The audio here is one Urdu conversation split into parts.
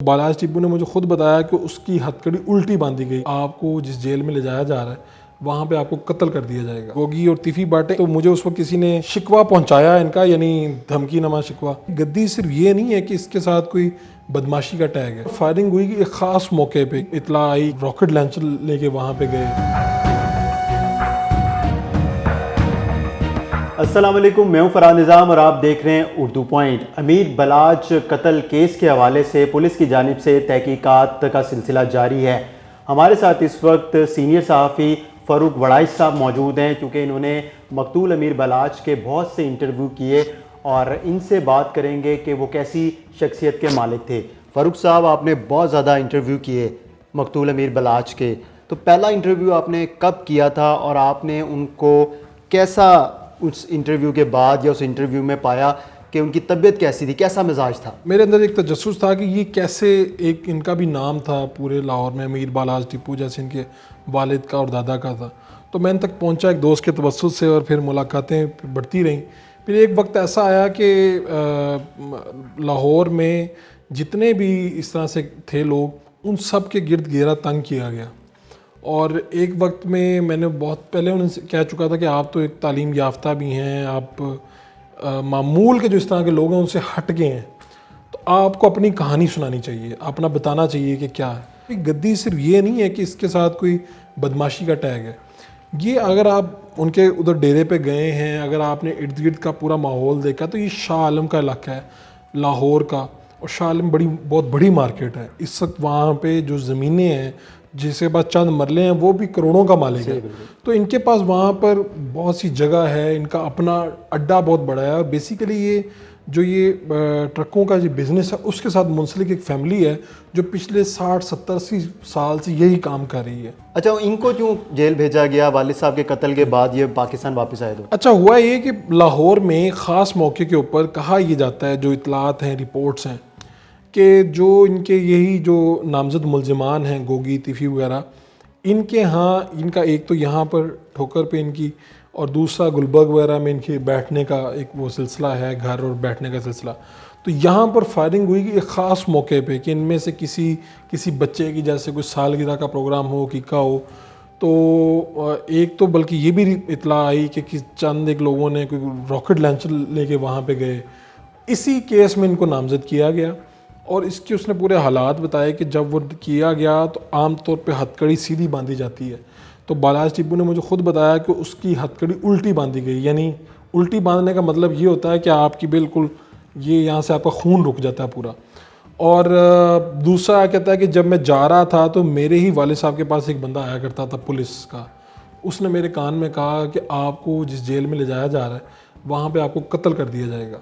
بالاج ٹیپو نے مجھے خود بتایا کہ اس کی ہتھکڑی الٹی باندھی گئی. آپ کو جس جیل میں لے جایا جا رہا ہے وہاں پہ آپ کو قتل کر دیا جائے گا. گوگی اور تیفی باٹے تو مجھے اس وقت کسی نے شکوہ پہنچایا ان کا، یعنی دھمکی نما شکوہ. گدی صرف یہ نہیں ہے کہ اس کے ساتھ کوئی بدماشی کا ٹیگ ہے. فائرنگ ہوئی کہ ایک خاص موقع پہ اطلاع آئی، راکٹ لانچر لے کے وہاں پہ گئے. السلام علیکم، میں ہوں فرحان نظام اور آپ دیکھ رہے ہیں اردو پوائنٹ. امیر بلاج قتل کیس کے حوالے سے پولیس کی جانب سے تحقیقات کا سلسلہ جاری ہے. ہمارے ساتھ اس وقت سینئر صحافی فاروق وڑائچ صاحب موجود ہیں، چونکہ انہوں نے مقتول امیر بلاج کے بہت سے انٹرویو کیے اور ان سے بات کریں گے کہ وہ کیسی شخصیت کے مالک تھے. فاروق صاحب، آپ نے بہت زیادہ انٹرویو کیے مقتول امیر بلاج کے، تو پہلا انٹرویو آپ نے کب کیا تھا اور آپ نے ان کو کیسا اس انٹرویو کے بعد یا اس انٹرویو میں پایا کہ ان کی طبیعت کیسی تھی، کیسا مزاج تھا؟ میرے اندر ایک تجسس تھا کہ یہ کیسے، ایک ان کا بھی نام تھا پورے لاہور میں امیر بالاج ٹیپو، جیسے ان کے والد کا اور دادا کا تھا. تو میں ان تک پہنچا ایک دوست کے توسط سے اور پھر ملاقاتیں بڑھتی رہیں. پھر ایک وقت ایسا آیا کہ لاہور میں جتنے بھی اس طرح سے تھے لوگ، ان سب کے گرد گھیرا تنگ کیا گیا. اور ایک وقت میں نے بہت پہلے انہیں سے کہہ چکا تھا کہ آپ تو ایک تعلیم یافتہ بھی ہیں، آپ معمول کے جو اس طرح کے لوگ ہیں ان سے ہٹ گئے ہیں، تو آپ کو اپنی کہانی سنانی چاہیے، اپنا بتانا چاہیے کہ کیا ہے. گدی صرف یہ نہیں ہے کہ اس کے ساتھ کوئی بدماشی کا ٹیگ ہے. یہ اگر آپ ان کے ادھر ڈیرے پہ گئے ہیں، اگر آپ نے ارد گرد کا پورا ماحول دیکھا، تو یہ شاہ عالم کا علاقہ ہے لاہور کا، اور شاہ عالم بہت بڑی مارکیٹ ہے. اس وقت وہاں پہ جو زمینیں ہیں، جس کے پاس چند مرلے ہیں، وہ بھی کروڑوں کا مالک ہے. تو ان کے پاس وہاں پر بہت سی جگہ ہے، ان کا اپنا اڈا بہت بڑا ہے. اور بیسیکلی یہ جو ٹرکوں کا جو بزنس ہے، اس کے ساتھ منسلک ایک فیملی ہے جو پچھلے 60-70 سال سے یہی کام کر رہی ہے. اچھا، ان کو کیوں جیل بھیجا گیا؟ والد صاحب کے قتل کے بعد یہ پاکستان واپس آئے تو؟ اچھا ہوا یہ کہ لاہور میں خاص موقع کے اوپر کہا یہ جاتا ہے، جو اطلاعات ہیں، رپورٹس ہیں، کہ جو ان کے یہی جو نامزد ملزمان ہیں، گوگی، تیفی وغیرہ، ان کے ہاں ان کا ایک تو یہاں پر ٹھوکر پہ ان کی، اور دوسرا گلبرگ وغیرہ میں ان کے بیٹھنے کا ایک وہ سلسلہ ہے، گھر اور بیٹھنے کا سلسلہ. تو یہاں پر فائرنگ ہوئی کہ ایک خاص موقع پہ کہ ان میں سے کسی بچے کی جیسے کوئی سالگرہ کا پروگرام ہو، عقیقہ ہو. تو ایک تو بلکہ یہ بھی اطلاع آئی کہ چند ایک لوگوں نے کوئی راکٹ لانچر لے کے وہاں پہ گئے. اسی کیس میں ان کو نامزد کیا گیا، اور اس نے پورے حالات بتائے کہ جب وہ کیا گیا تو عام طور پہ ہتھکڑی سیدھی باندھی جاتی ہے. تو بالاج ٹیپو نے مجھے خود بتایا کہ اس کی ہتھکڑی الٹی باندھی گئی. یعنی الٹی باندھنے کا مطلب یہ ہوتا ہے کہ آپ کی بالکل یہ یہاں سے آپ کا خون رک جاتا ہے پورا. اور دوسرا کہتا ہے کہ جب میں جا رہا تھا تو میرے ہی والد صاحب کے پاس ایک بندہ آیا کرتا تھا پولیس کا، اس نے میرے کان میں کہا کہ آپ کو جس جیل میں لے جایا جا رہا ہے وہاں پہ آپ کو قتل کر دیا جائے گا.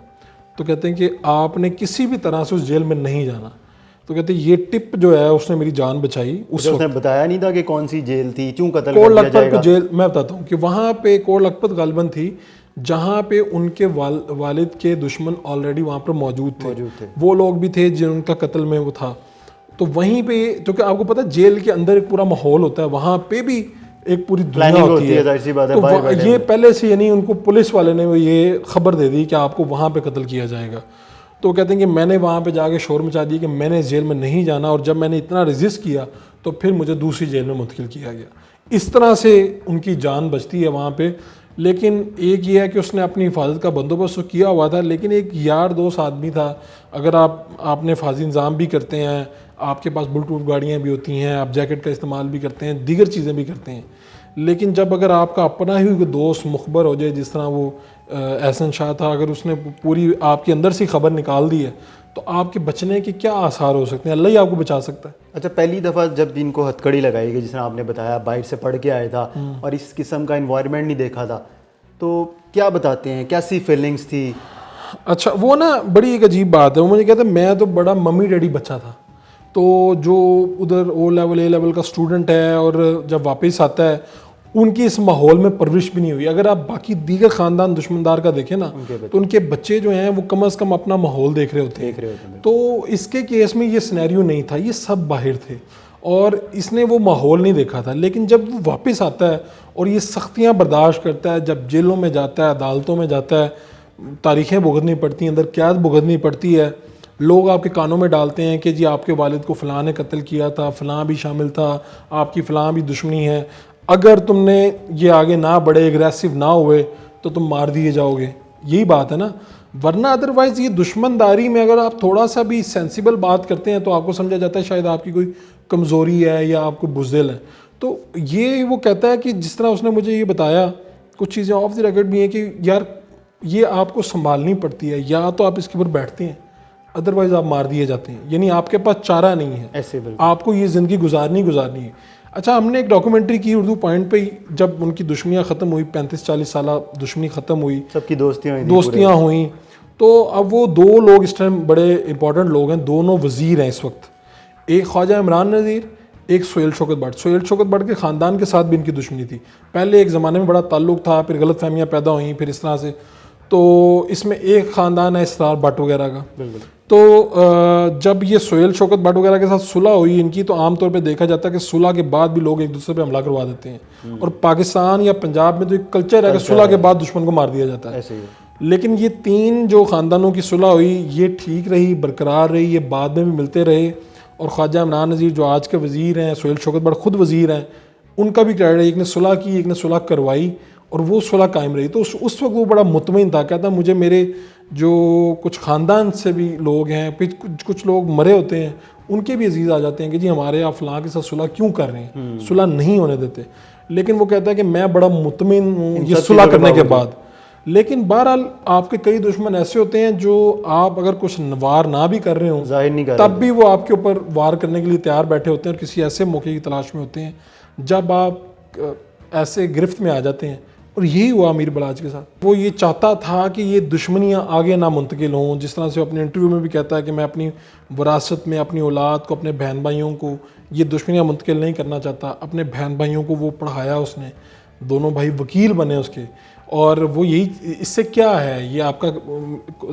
تو کہتے ہیں کہ آپ نے کسی بھی طرح سے اس جیل میں نہیں جانا. تو کہتے ہیں یہ ٹپ جو ہے اس نے میری جان بچائی. اس نے بتایا نہیں تھا کہ کون سی جیل تھی، کیوں قتل کوٹ کر دیا لکھپت جائے کو گا؟ جیل میں بتاتا ہوں کہ وہاں پہ کوٹ لکھپت غالباً تھی، جہاں پہ ان کے والد کے دشمن آلریڈی وہاں پر موجود تھے. وہ لوگ بھی تھے جن کا قتل میں وہ تھا. تو وہیں پہ، کیونکہ آپ کو پتہ ہے جیل کے اندر ایک پورا ماحول ہوتا ہے، وہاں پہ بھی ایک پوری دنیا ہوتی ہے. تو یہ پہلے سے یعنی ان کو پولیس والے نے یہ خبر دے دی کہ آپ کو وہاں پہ قتل کیا جائے گا. تو کہتے ہیں کہ میں نے وہاں پہ جا کے شور مچا دیا کہ میں نے اس جیل میں نہیں جانا، اور جب میں نے اتنا ریزسٹ کیا تو پھر مجھے دوسری جیل میں منتقل کیا گیا. اس طرح سے ان کی جان بچتی ہے وہاں پہ. لیکن ایک یہ ہے کہ اس نے اپنی حفاظت کا بندوبست کیا ہوا تھا، لیکن ایک یار دوست آدمی تھا. اگر آپ نے حفاظتی نظام بھی کرتے ہیں، آپ کے پاس بلوٹوتھ گاڑیاں بھی ہوتی ہیں، آپ جیکٹ کا استعمال بھی کرتے ہیں، دیگر چیزیں بھی کرتے ہیں، لیکن جب اگر آپ کا اپنا ہی کوئی دوست مخبر ہو جائے، جس طرح وہ احسن شاہ تھا، اگر اس نے پوری آپ کے اندر سے خبر نکال دی ہے تو آپ کے بچنے کے کیا آثار ہو سکتے ہیں؟ اللہ ہی آپ کو بچا سکتا ہے. اچھا، پہلی دفعہ جب ان کو ہتھکڑی لگائی گئی، جس طرح آپ نے بتایا باہر سے پڑھ کے آیا تھا اور اس قسم کا انوائرمنٹ نہیں دیکھا تھا، تو کیا بتاتے ہیں، کیسی فیلنگز تھی؟ اچھا، وہ نا بڑی ایک عجیب بات ہے. وہ مجھے کہتے ہیں میں تو بڑا ممی ڈیڈی بچہ تھا. تو جو ادھر او لیول اے لیول کا اسٹوڈنٹ ہے اور جب واپس آتا ہے، ان کی اس ماحول میں پرورش بھی نہیں ہوئی. اگر آپ باقی دیگر خاندان دشمندار کا دیکھیں نا، تو ان کے بچے جو ہیں وہ کم از کم اپنا ماحول دیکھ رہے ہوتے ہیں. تو اس کے کیس میں یہ سینیریو نہیں تھا، یہ سب باہر تھے اور اس نے وہ ماحول نہیں دیکھا تھا. لیکن جب وہ واپس آتا ہے اور یہ سختیاں برداشت کرتا ہے، جب جیلوں میں جاتا ہے، عدالتوں میں جاتا ہے، تاریخیں بھگتنی پڑتی ہیں، اندر قیاد بھگتنی پڑتی ہے، لوگ آپ کے کانوں میں ڈالتے ہیں کہ جی آپ کے والد کو فلاں نے قتل کیا تھا, فلاں بھی شامل تھا, آپ کی فلاں بھی دشمنی ہے, اگر تم نے یہ آگے نہ بڑھے, ایگریسو نہ ہوئے تو تم مار دیے جاؤ گے. یہی بات ہے نا. ورنہ ادروائز یہ دشمن داری میں اگر آپ تھوڑا سا بھی سینسیبل بات کرتے ہیں تو آپ کو سمجھا جاتا ہے شاید آپ کی کوئی کمزوری ہے یا آپ کو بزدل ہے. تو یہ وہ کہتا ہے کہ جس طرح اس نے مجھے یہ بتایا, کچھ چیزیں آف دی ریکارڈ بھی ہیں کہ یار یہ آپ کو سنبھالنی پڑتی ہے, یا تو آپ اس کے اوپر بیٹھتے ہیں ادروائز آپ مار دیے جاتے ہیں, یعنی آپ کے پاس چارہ نہیں ہے, ایسے بالکل آپ کو یہ زندگی گزارنی ہے. اچھا, ہم نے ایک ڈاکومنٹری کی اردو پوائنٹ پہ ہی, جب ان کی دشمنیاں ختم ہوئی, 35-40 سالہ دشمنی ختم ہوئی, سب کی دوستیاں ہوئیں, تو اب وہ دو لوگ اس ٹائم بڑے امپورٹنٹ لوگ ہیں, دونوں وزیر ہیں اس وقت, ایک خواجہ عمران نذیر, ایک سہیل شوکت بٹ. سہیل شوکت بٹ کے خاندان کے ساتھ بھی ان کی دشمنی تھی, پہلے ایک زمانے میں بڑا تعلق تھا, پھر غلط فہمیاں پیدا ہوئیں, پھر اس طرح سے. تو اس میں ایک خاندان ہے اسرار بٹ وغیرہ کا. بالکل. تو جب یہ سہیل شوکت بٹ وغیرہ کے ساتھ صلح ہوئی ان کی, تو عام طور پہ دیکھا جاتا ہے کہ صلح کے بعد بھی لوگ ایک دوسرے پہ حملہ کروا دیتے ہیں, اور پاکستان یا پنجاب میں تو ایک کلچر ہے کہ صلح کے بعد دشمن کو مار دیا جاتا ہے. ایسے ہی. لیکن یہ تین جو خاندانوں کی صلح ہوئی یہ ٹھیک رہی, برقرار رہی, یہ بعد میں بھی ملتے رہے. اور خواجہ عمران نذیر جو آج کے وزیر ہیں, سہیل شوکت بٹ خود وزیر ہیں, ان کا بھی کریڈٹ ہے, ایک نے صلح کی, ایک نے صلح کروائی, اور وہ صلح قائم رہی. تو اس وقت وہ بڑا مطمئن تھا, کہتا مجھے میرے جو کچھ خاندان سے بھی لوگ ہیں, پھر کچھ لوگ مرے ہوتے ہیں, ان کے بھی عزیز آ جاتے ہیں کہ جی ہمارے آپ فلاں کے ساتھ صلح کیوں کر رہے ہیں, صلح نہیں ہونے دیتے. لیکن وہ کہتا ہے کہ میں بڑا مطمئن ہوں یہ صلح کرنے کے بعد. لیکن بہرحال آپ کے کئی دشمن ایسے ہوتے ہیں جو آپ اگر کچھ وار نہ بھی کر رہے ہوں ظاہر نہیں کر تب بھی وہ آپ کے اوپر وار کرنے کے لیے تیار بیٹھے ہوتے ہیں, اور کسی ایسے موقع کی تلاش میں ہوتے ہیں جب آپ ایسے گرفت میں آ جاتے ہیں. اور یہی ہوا امیر بلاج کے ساتھ. وہ یہ چاہتا تھا کہ یہ دشمنیاں آگے نہ منتقل ہوں, جس طرح سے وہ اپنے انٹرویو میں بھی کہتا ہے کہ میں اپنی وراثت میں اپنی اولاد کو, اپنے بہن بھائیوں کو یہ دشمنیاں منتقل نہیں کرنا چاہتا. اپنے بہن بھائیوں کو وہ پڑھایا اس نے, دونوں بھائی وکیل بنے اس کے. اور وہ یہی, اس سے کیا ہے, یہ آپ کا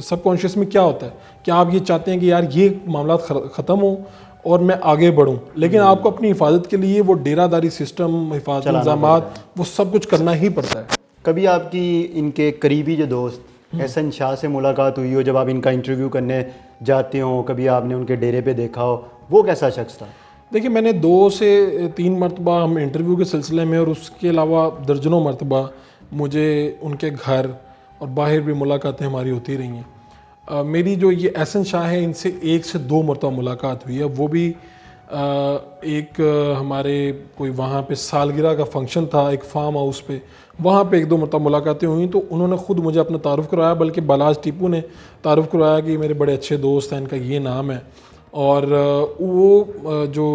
سب کانشیس میں کیا ہوتا ہے کہ آپ یہ چاہتے ہیں کہ یار یہ معاملات ختم ہوں اور میں آگے بڑھوں, لیکن آپ کو اپنی حفاظت کے لیے وہ ڈیرہ داری سسٹم, حفاظتی انتظامات, وہ سب کچھ کرنا ہی پڑتا ہے. کبھی آپ کی ان کے قریبی جو دوست احسن شاہ سے ملاقات ہوئی ہو جب آپ ان کا انٹرویو کرنے جاتے ہوں, کبھی آپ نے ان کے ڈیرے پہ دیکھا ہو, وہ کیسا شخص تھا؟ دیکھیے, میں نے 2 سے 3 مرتبہ ہم انٹرویو کے سلسلے میں, اور اس کے علاوہ درجنوں مرتبہ مجھے ان کے گھر اور باہر بھی ملاقاتیں ہماری ہوتی رہی ہیں. میری جو یہ احسن شاہ ہے ان سے 1 سے 2 مرتبہ ملاقات ہوئی ہے, وہ بھی ایک ہمارے کوئی وہاں پہ سالگرہ کا فنکشن تھا ایک فارم ہاؤس پہ, وہاں پہ 1-2 مرتبہ ملاقاتیں ہوئیں. تو انہوں نے خود مجھے اپنا تعارف کروایا, بلکہ بالاج ٹیپو نے تعارف کروایا کہ میرے بڑے اچھے دوست ہیں, ان کا یہ نام ہے. اور وہ جو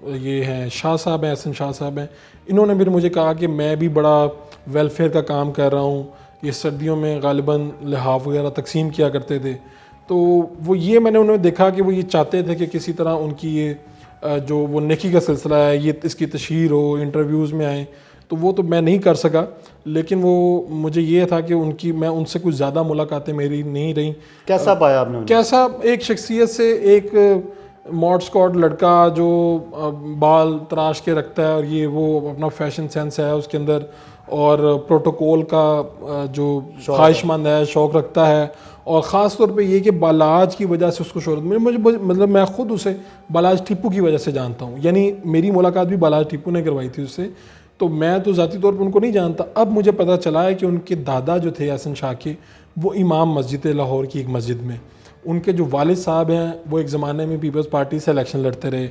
یہ ہیں شاہ صاحب ہیں, احسن شاہ صاحب ہیں, انہوں نے پھر مجھے کہا کہ میں بھی بڑا ویلفیئر کا کام کر رہا ہوں, یہ سردیوں میں غالباً لحاف وغیرہ تقسیم کیا کرتے تھے. تو وہ یہ میں نے انہوں نے دیکھا کہ وہ یہ چاہتے تھے کہ کسی طرح ان کی یہ جو وہ نیکی کا سلسلہ ہے یہ اس کی تشہیر ہو, انٹرویوز میں آئیں. تو وہ تو میں نہیں کر سکا, لیکن وہ مجھے یہ تھا کہ ان کی, میں ان سے کچھ زیادہ ملاقاتیں میری نہیں رہیں. کیسا پایا آپ نے؟ کیسا, ایک شخصیت سے, ایک ماڈ اسکواڈ لڑکا جو بال تراش کے رکھتا ہے, اور یہ وہ اپنا فیشن سینس ہے اس کے اندر, اور پروٹوکول کا جو خواہش مند ہے, شوق رکھتا ہے. اور خاص طور پہ یہ کہ بالاج کی وجہ سے اس کو شہرت ملی. مجھے مطلب میں خود اسے بالاج ٹیپو کی وجہ سے جانتا ہوں, یعنی میری ملاقات بھی بالاج ٹیپو نے کروائی تھی اس سے. تو میں تو ذاتی طور پر ان کو نہیں جانتا. اب مجھے پتہ چلا ہے کہ ان کے دادا جو تھے احسن شاہ کے, وہ امام مسجد لاہور کی ایک مسجد میں, ان کے جو والد صاحب ہیں وہ ایک زمانے میں پیپلز پارٹی سے الیکشن لڑتے رہے.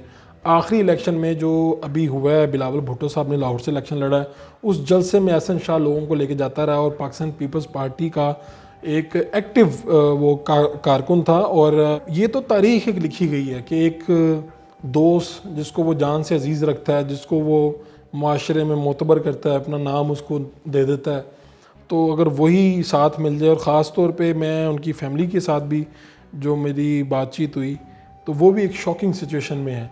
آخری الیکشن میں جو ابھی ہوا ہے, بلاول بھٹو صاحب نے لاہور سے الیکشن لڑا ہے, اس جلسے میں احسن شاہ لوگوں کو لے کے جاتا رہا, اور پاکستان پیپلز پارٹی کا ایک ایکٹیو وہ کارکن تھا. اور یہ تو تاریخ ایک لکھی گئی ہے کہ ایک دوست جس کو وہ جان سے عزیز رکھتا ہے, جس کو وہ معاشرے میں معتبر کرتا ہے, اپنا نام اس کو دے دیتا ہے, تو اگر وہی ساتھ مل جائے. اور خاص طور پہ میں ان کی فیملی کے ساتھ بھی جو میری بات چیت ہوئی, تو وہ بھی ایک شاکنگ سچویشن میں ہے,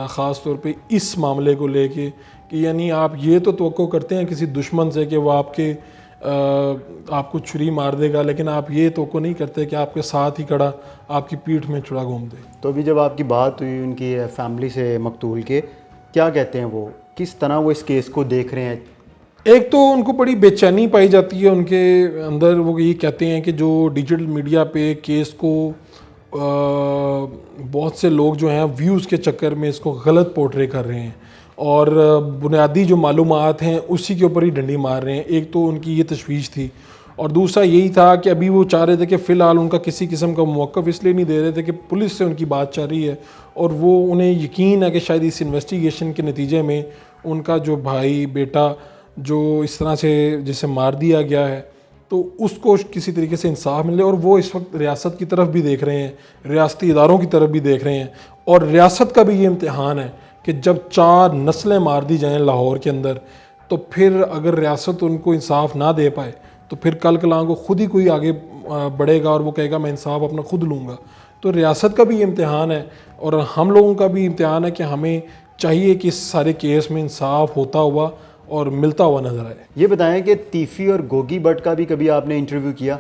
خاص طور پہ اس معاملے کو لے کے کہ یعنی آپ یہ تو توقع کرتے ہیں کسی دشمن سے کہ وہ آپ کو چھری مار دے گا, لیکن آپ یہ توقع نہیں کرتے کہ آپ کے ساتھ ہی کھڑا آپ کی پیٹھ میں چھڑا گھوم دے. تو ابھی جب آپ کی بات ہوئی ان کی فیملی سے مقتول کے, کیا کہتے ہیں وہ, کس طرح وہ اس کیس کو دیکھ رہے ہیں؟ ایک تو ان کو بڑی بے چینی پائی جاتی ہے ان کے اندر. وہ یہ کہتے ہیں کہ جو ڈیجیٹل میڈیا پہ کیس کو بہت سے لوگ جو ہیں ویوز کے چکر میں اس کو غلط پورٹرے کر رہے ہیں اور بنیادی جو معلومات ہیں اسی کے اوپر ہی ڈنڈی مار رہے ہیں. ایک تو ان کی یہ تشویش تھی اور دوسرا یہی تھا کہ ابھی وہ چاہ رہے تھے کہ فی الحال ان کا کسی قسم کا موقف اس لیے نہیں دے رہے تھے کہ پولیس سے ان کی بات چل رہی ہے اور وہ انہیں یقین ہے کہ شاید اس انویسٹیگیشن کے نتیجے میں ان کا جو بھائی بیٹا جو اس طرح سے جسے مار دیا گیا ہے تو اس کو کسی طریقے سے انصاف ملے. اور وہ اس وقت ریاست کی طرف بھی دیکھ رہے ہیں, ریاستی اداروں کی طرف بھی دیکھ رہے ہیں اور ریاست کا بھی یہ امتحان ہے کہ جب 4 نسلیں مار دی جائیں لاہور کے اندر تو پھر اگر ریاست ان کو انصاف نہ دے پائے تو پھر کل کلاں کو خود ہی کوئی آگے بڑھے گا اور وہ کہے گا میں انصاف اپنا خود لوں گا. تو ریاست کا بھی یہ امتحان ہے اور ہم لوگوں کا بھی امتحان ہے کہ ہمیں چاہیے کہ اس سارے کیس میں انصاف ہوتا ہوا اور ملتا ہوا نظر آئے. یہ بتائیں کہ تیفی اور گوگی بٹ کا بھی کبھی آپ نے انٹرویو کیا؟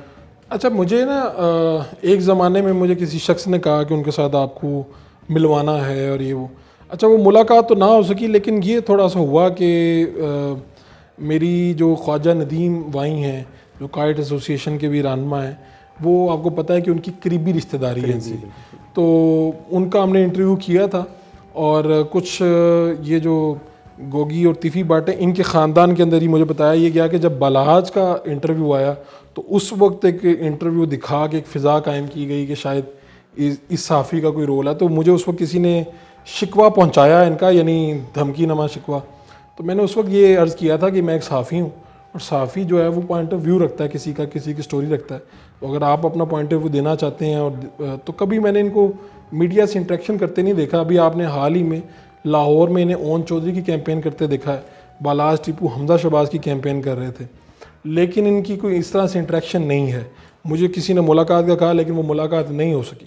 اچھا, مجھے نا ایک زمانے میں مجھے کسی شخص نے کہا کہ ان کے ساتھ آپ کو ملوانا ہے اور یہ وہ. اچھا, وہ ملاقات تو نہ ہو سکی لیکن یہ تھوڑا سا ہوا کہ میری جو خواجہ ندیم وائی ہیں جو کائٹ ایسوسیشن کے بھی رہنما ہیں, وہ آپ کو پتہ ہے کہ ان کی قریبی رشتہ داری ہے ان سے, تو ان کا ہم نے انٹرویو کیا تھا اور کچھ یہ جو گوگی اور تیفی بٹ ہیں ان کے خاندان کے اندر ہی مجھے بتایا یہ گیا کہ جب بالاحاج کا انٹرویو آیا تو اس وقت ایک انٹرویو دکھا کے ایک فضا قائم کی گئی کہ شاید اس صحافی کا کوئی رول ہے. تو مجھے اس وقت کسی نے شکوہ پہنچایا ان کا, یعنی دھمکی نما شکوہ. تو میں نے اس وقت یہ عرض کیا تھا کہ میں ایک صحافی ہوں اور صحافی جو ہے وہ پوائنٹ آف ویو رکھتا ہے, کسی کی سٹوری رکھتا ہے. تو اگر آپ اپنا پوائنٹ آف ویو دینا چاہتے ہیں اور تو کبھی میں نے ان کو میڈیا سے انٹریکشن کرتے نہیں دیکھا. ابھی آپ نے حال ہی میں لاہور میں انہیں اون چودھری کی کیمپین کرتے دیکھا ہے, بالاحاج ٹیپو حمزہ شہباز کی کیمپین کر رہے تھے, لیکن ان کی کوئی اس طرح سے انٹریکشن نہیں ہے. مجھے کسی نے ملاقات کا کہا لیکن وہ ملاقات نہیں ہو سکی.